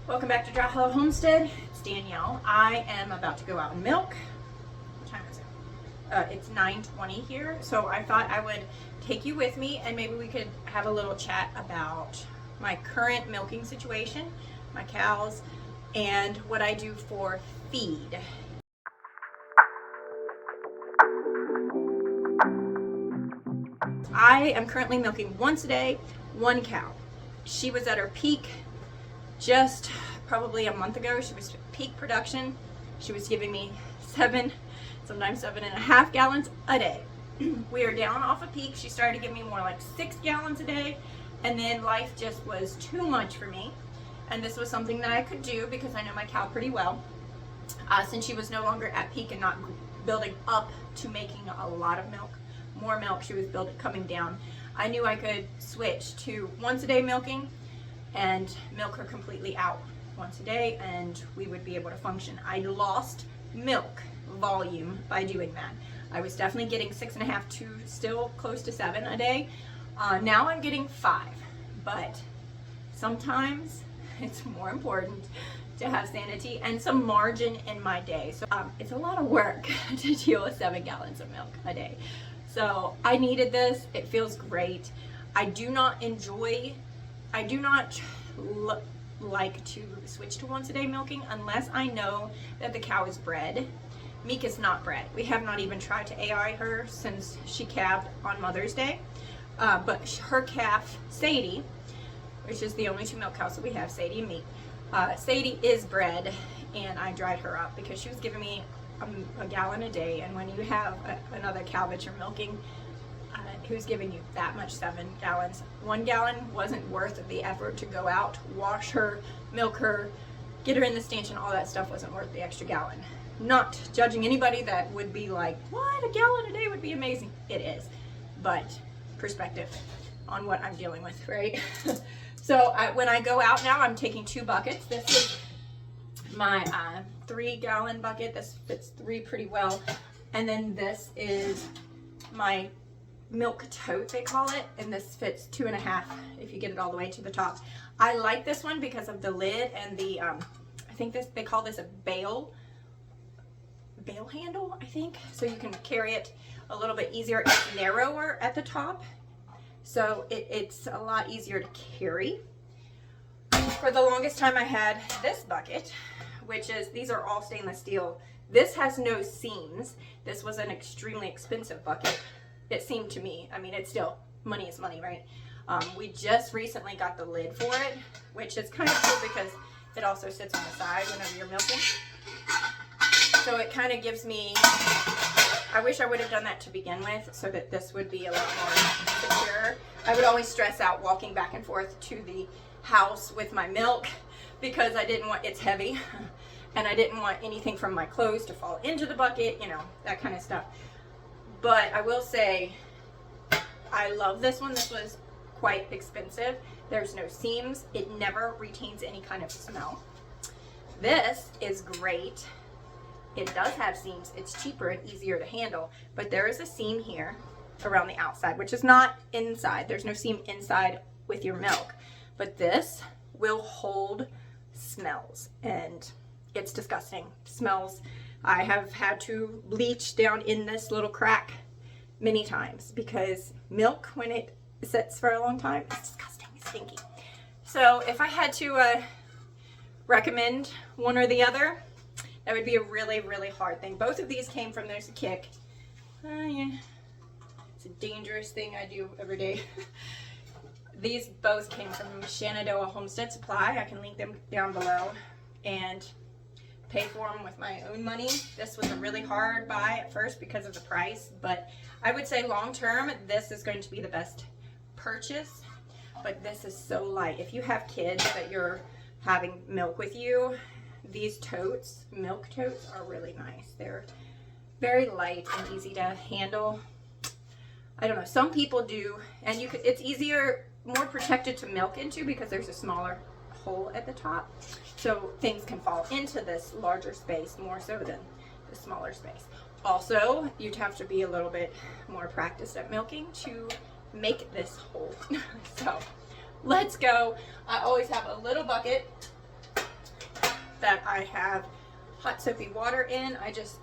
Welcome back to Dry Hollow Homestead. It's Danielle. I am about to go out and milk. What time is it? It's 9:20 here, so I thought I would take you with me and maybe we could have a little chat about my current milking situation, my cows, and what I do for feed. I am currently milking once a day, one cow. She was at her peak just probably a month ago. She was peak production. She was giving me sometimes 7.5 gallons a day. We are down off of peak. She started giving me more like 6 gallons a day, and then life just was too much for me. And this was something that I could do because I know my cow pretty well. Since she was no longer at peak and not building up to making a lot of milk, more milk, she was coming down. I knew I could switch to once a day milking and milk her completely out once a day, and we would be able to function. I lost milk volume by doing that. I was definitely getting 6.5 to still close to 7 a day. Now I'm getting 5, but sometimes it's more important to have sanity and some margin in my day. So it's a lot of work to deal with 7 gallons of milk a day. So I needed this. It feels great. I do not like to switch to once a day milking unless I know that the cow is bred. Meek is not bred. We have not even tried to AI her since she calved on Mother's Day. But her calf, Sadie, which is the only 2 milk cows that we have, Sadie and Meek. Sadie is bred, and I dried her up because she was giving me a gallon a day, and when you have another cow that you're milking who's giving you that much, 7 gallons, 1 gallon wasn't worth the effort to go out, wash her, milk her, get her in the stanchion. All that stuff wasn't worth the extra gallon. Not judging anybody that would be like, what, a gallon a day would be amazing. It is, but perspective on what I'm dealing with, right? So when I go out now, I'm taking 2 buckets. This is my 3-gallon bucket. This fits 3 pretty well. And then this is my milk tote, they call it, and this fits 2.5 if you get it all the way to the top. I like this one because of the lid and the I think they call this a bale handle, I think, so you can carry it a little bit easier. It's narrower at the top, so it's a lot easier to carry. For the longest time I had this bucket, which is, these are all stainless steel. This has no seams. This was an extremely expensive bucket, it seemed to me. I mean, it's still, money is money, right? We just recently got the lid for it, which is kind of cool because it also sits on the side whenever you're milking. So it kind of gives me, I wish I would have done that to begin with so that this would be a lot more secure. I would always stress out walking back and forth to the house with my milk because I didn't want, it's heavy, and I didn't want anything from my clothes to fall into the bucket, you know, that kind of stuff. But I will say, I love this one. This was quite expensive. There's no seams. It never retains any kind of smell. This is great. It does have seams. It's cheaper and easier to handle, but there is a seam here around the outside, which is not inside. There's no seam inside with your milk, but this will hold smells, and it's disgusting. Smells. I have had to bleach down in this little crack many times because milk, when it sits for a long time, it's disgusting, it's stinky. So if I had to recommend one or the other, that would be a really, really hard thing. Both of these came from There's a Kick. Yeah. It's a dangerous thing I do every day. These both came from Shenandoah Homestead Supply. I can link them down below and pay for them with my own money. This was a really hard buy at first because of the price, but I would say long term, this is going to be the best purchase. But this is so light. If you have kids that you're having milk with you, these totes, milk totes, are really nice. They're very light and easy to handle. I don't know, some people do, and you could, it's easier, more protected to milk into because there's a smaller hole at the top, so things can fall into this larger space more so than the smaller space. Also, you'd have to be a little bit more practiced at milking to make this hole. So let's go. I always have a little bucket that I have hot soapy water in. I just,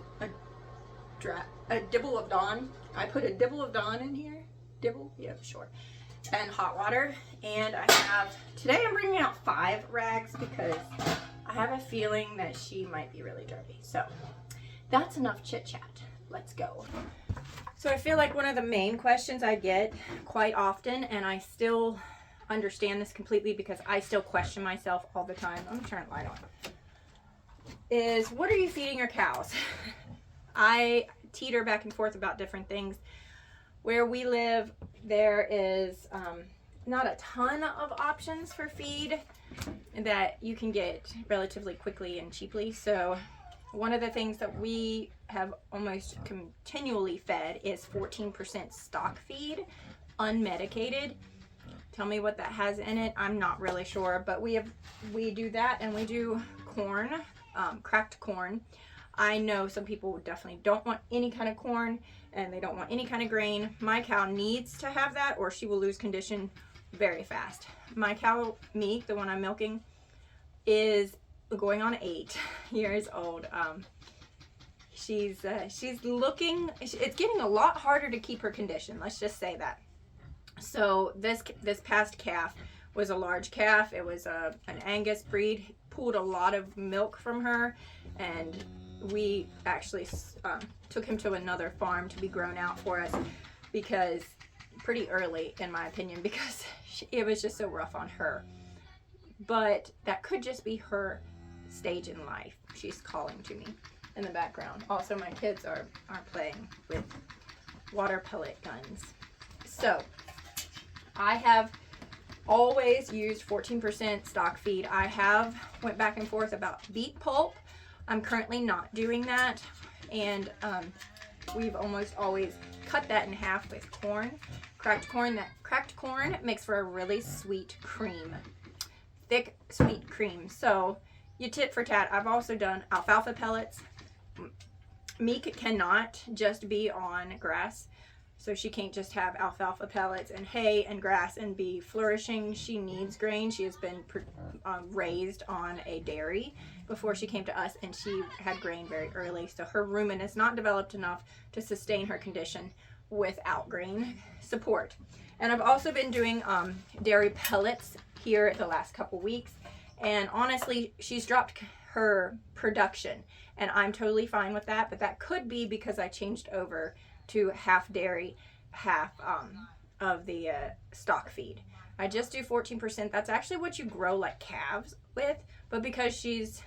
a dibble of Dawn. I put a dibble of Dawn in here. Dibble? Yeah, sure. And hot water. And I have, today I'm bringing out 5 rags because I have a feeling that she might be really dirty. So that's enough chit chat. Let's go. So I feel like one of the main questions I get quite often, and I still understand this completely because I still question myself all the time. I'm gonna turn the light on. Is what are you feeding your cows? I teeter back and forth about different things. Where we live, there is not a ton of options for feed that you can get relatively quickly and cheaply. So one of the things that we have almost continually fed is 14% stock feed, unmedicated. Tell me what that has in it. I'm not really sure, but we do that, and we do corn, cracked corn. I know some people definitely don't want any kind of corn, and they don't want any kind of grain. My cow needs to have that, or she will lose condition very fast. My cow, Meek, the one I'm milking, is going on 8 years old. She's looking, it's getting a lot harder to keep her condition, let's just say that. So this past calf was a large calf. It was an Angus breed. Pulled a lot of milk from her, and we actually took him to another farm to be grown out for us, because pretty early, in my opinion, because it was just so rough on her. But that could just be her stage in life. She's calling to me in the background. Also, my kids are playing with water pellet guns. So I have always used 14% stock feed. I have went back and forth about beet pulp. I'm currently not doing that, and we've almost always cut that in half with corn, cracked corn. That cracked corn makes for a really sweet cream, thick sweet cream. So you tit for tat. I've also done alfalfa pellets. Meek cannot just be on grass, so she can't just have alfalfa pellets and hay and grass and be flourishing. She needs grain. She has been raised on a dairy before she came to us, and she had grain very early. So her rumen is not developed enough to sustain her condition without grain support. And I've also been doing dairy pellets here the last couple weeks. And honestly, she's dropped her production, and I'm totally fine with that. But that could be because I changed over to half dairy, half of the stock feed. I just do 14%. That's actually what you grow like calves with, but because she's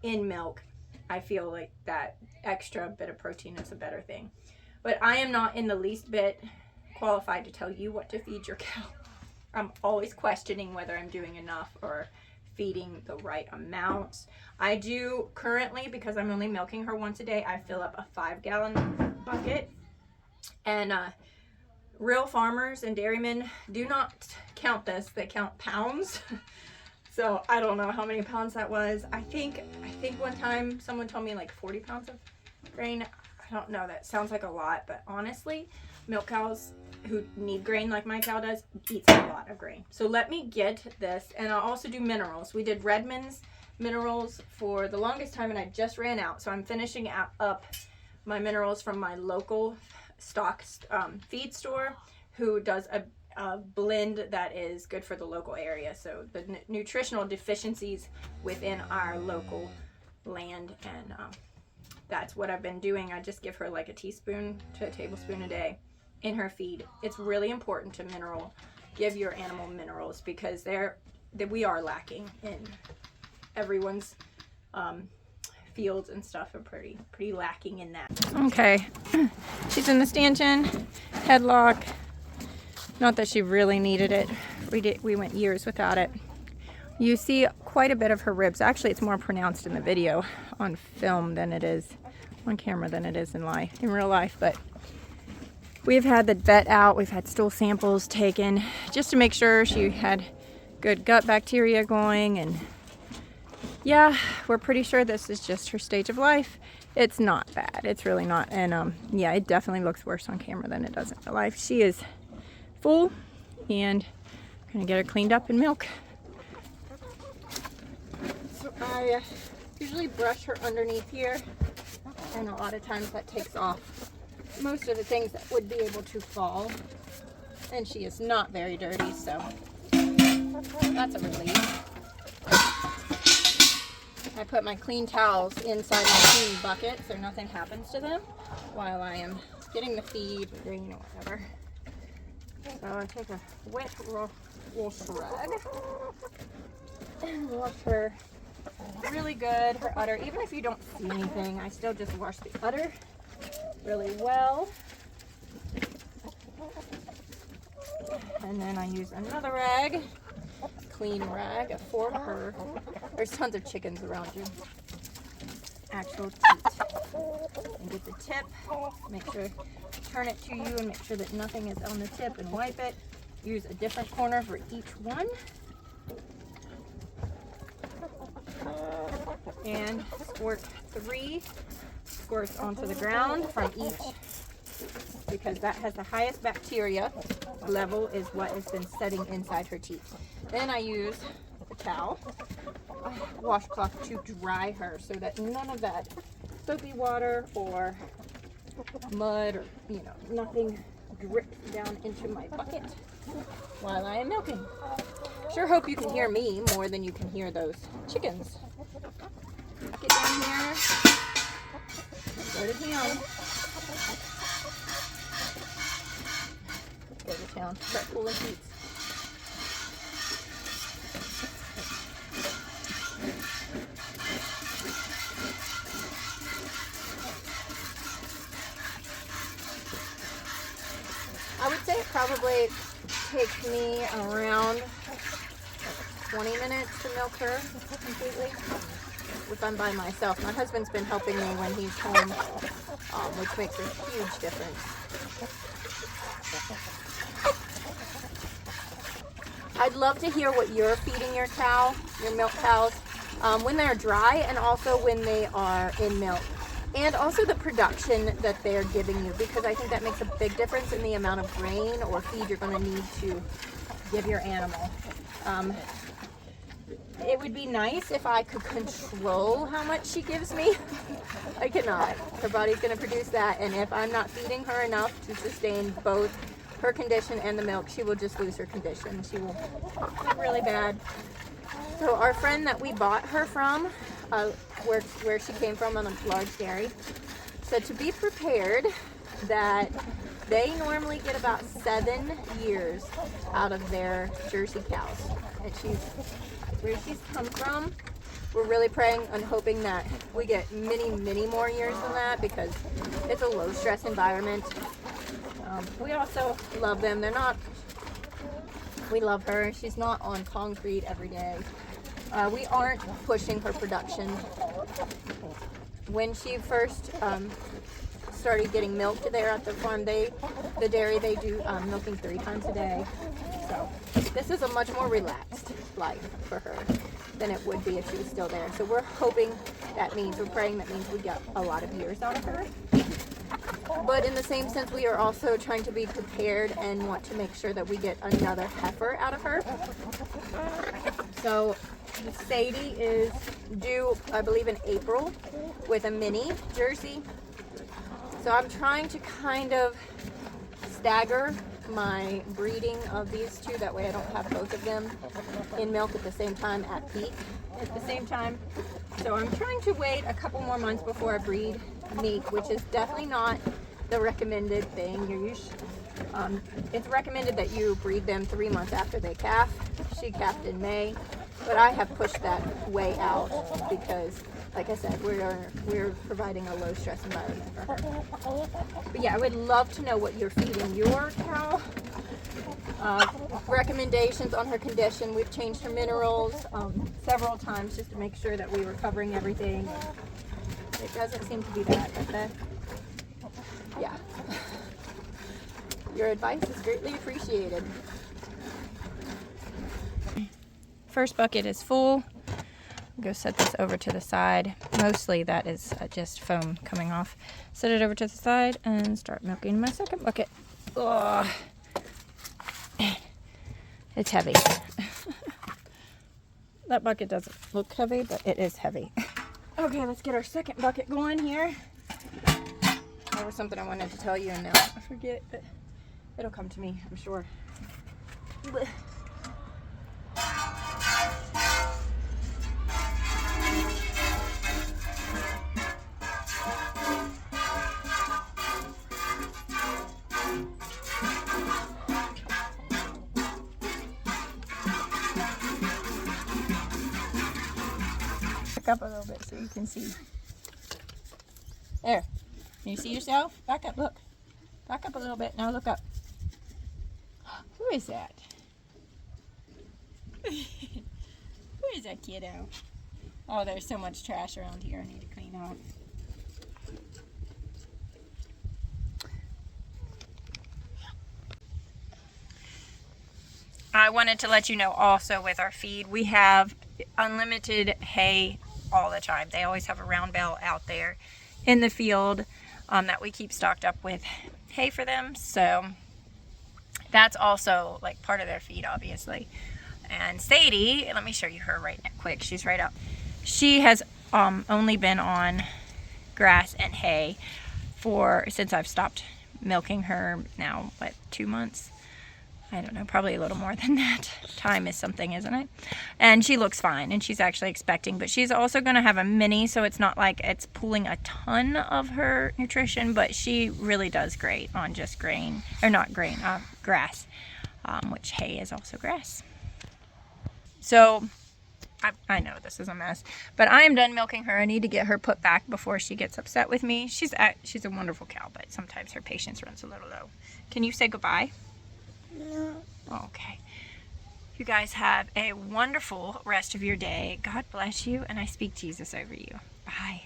in milk, I feel like that extra bit of protein is a better thing. But I am not in the least bit qualified to tell you what to feed your cow. I'm always questioning whether I'm doing enough or feeding the right amounts. I do currently, because I'm only milking her once a day, I fill up a 5-gallon bucket. And real farmers and dairymen do not count this, they count pounds. So I don't know how many pounds that was. I think one time someone told me like 40 pounds of grain. I don't know, that sounds like a lot, but honestly, milk cows who need grain like my cow does eats a lot of grain. So let me get this, and I'll also do minerals. We did Redmond's minerals for the longest time, and I just ran out. So I'm finishing up my minerals from my local stock feed store, who does a blend that is good for the local area. So the nutritional deficiencies within our local land, and that's what I've been doing. I just give her like a teaspoon to a tablespoon a day in her feed. It's really important to give your animal minerals, because we are lacking in everyone's fields and stuff are pretty lacking in that. Okay, she's in the stanchion, headlock. Not that she really needed it. We went years without it. You see quite a bit of her ribs. Actually, it's more pronounced in the video on film than it is on camera than it is in real life. But we've had the vet out. We've had stool samples taken just to make sure she had good gut bacteria going. And yeah, we're pretty sure this is just her stage of life. It's not bad. It's really not. And yeah, it definitely looks worse on camera than it does in real life. She is full, and I'm gonna get her cleaned up and milk. So I usually brush her underneath here, and a lot of times that takes off most of the things that would be able to fall. And she is not very dirty, so that's a relief. I put my clean towels inside my clean bucket so nothing happens to them while I am getting the feed, or, you know, whatever. So I take a wet wash rag and wash her really good, her udder. Even if you don't see anything, I still just wash the udder really well. And then I use another rag, clean rag for her. There's tons of chickens around you. Actual teat. And get the tip, make sure, turn it to you and make sure that nothing is on the tip and wipe it. Use a different corner for each one. And squirt 3 squirts onto the ground from each, because that has the highest bacteria level, is what has been setting inside her teeth. Then I use a towel, a washcloth, to dry her so that none of that soapy water or mud or, you know, nothing drips down into my bucket while I am milking. Sure hope you can hear me more than you can hear those chickens. Get down here. Go to town. Go to town. Start pulling teats. I would say it probably takes me around 20 minutes to milk her completely if I'm by myself. My husband's been helping me when he's home, which makes a huge difference. I'd love to hear what you're feeding your cow, your milk cows, when they're dry and also when they are in milk. And also the production that they're giving you, because I think that makes a big difference in the amount of grain or feed you're going to need to give your animal. It would be nice if I could control how much she gives me. I cannot. Her body's going to produce that, and if I'm not feeding her enough to sustain both her condition and the milk, she will just lose her condition. She will get really bad. So our friend that we bought her from, where she came from on a large dairy, said to be prepared that they normally get about 7 years out of their Jersey cows. And where she's come from, we're really praying and hoping that we get many more years than that, because it's a low stress environment. We also love them. We love her. She's not on concrete every day. We aren't pushing her production. When she first started getting milked there at the farm, the dairy, they do milking 3 times a day. So this is a much more relaxed life for her than it would be if she was still there. So we're hoping we're praying that means we get a lot of years out of her. But in the same sense, we are also trying to be prepared and want to make sure that we get another heifer out of her. So Sadie is due, I believe, in April with a mini Jersey. So I'm trying to kind of stagger my breeding of these two. That way I don't have both of them in milk at the same time at peak at the same time. So I'm trying to wait a couple more months before I breed Meek, which is definitely not the recommended thing. It's recommended that you breed them 3 months after they calf. She calved in May, but I have pushed that way out because, like I said, we're providing a low stress environment for her. But yeah, I would love to know what you're feeding your cow. Recommendations on her condition. We've changed her minerals several times just to make sure that we were covering everything. It doesn't seem to be that, but yeah. Your advice is greatly appreciated. First bucket is full. Go set this over to the side. Mostly that is just foam coming off. Set it over to the side and start milking my second bucket. Ugh. It's heavy. that bucket doesn't look heavy, but it is heavy. Okay, let's get our second bucket going here. There was something I wanted to tell you and now I forget, but it'll come to me, I'm sure. Back up a little bit so you can see. There. Can you see yourself? Back up, look. Back up a little bit. Now look up. Who is that? Who is that kiddo? Oh, there's so much trash around here I need to clean up. I wanted to let you know also with our feed, we have unlimited hay all the time. They always have a round bale out there in the field that we keep stocked up with hay for them. So that's also like part of their feed, obviously. And Sadie, let me show you her right now quick. She's right up. She has only been on grass and hay since I've stopped milking her now, what, 2 months? I don't know, probably a little more than that. Time is something, isn't it? And she looks fine, and she's actually expecting, but she's also going to have a mini, so it's not like it's pulling a ton of her nutrition, but she really does great on just grain, or not grain, grass, which hay is also grass. So, I know this is a mess, but I am done milking her. I need to get her put back before she gets upset with me. She's a wonderful cow, but sometimes her patience runs a little low. Can you say goodbye? No. Okay. You guys have a wonderful rest of your day. God bless you, and I speak Jesus over you. Bye.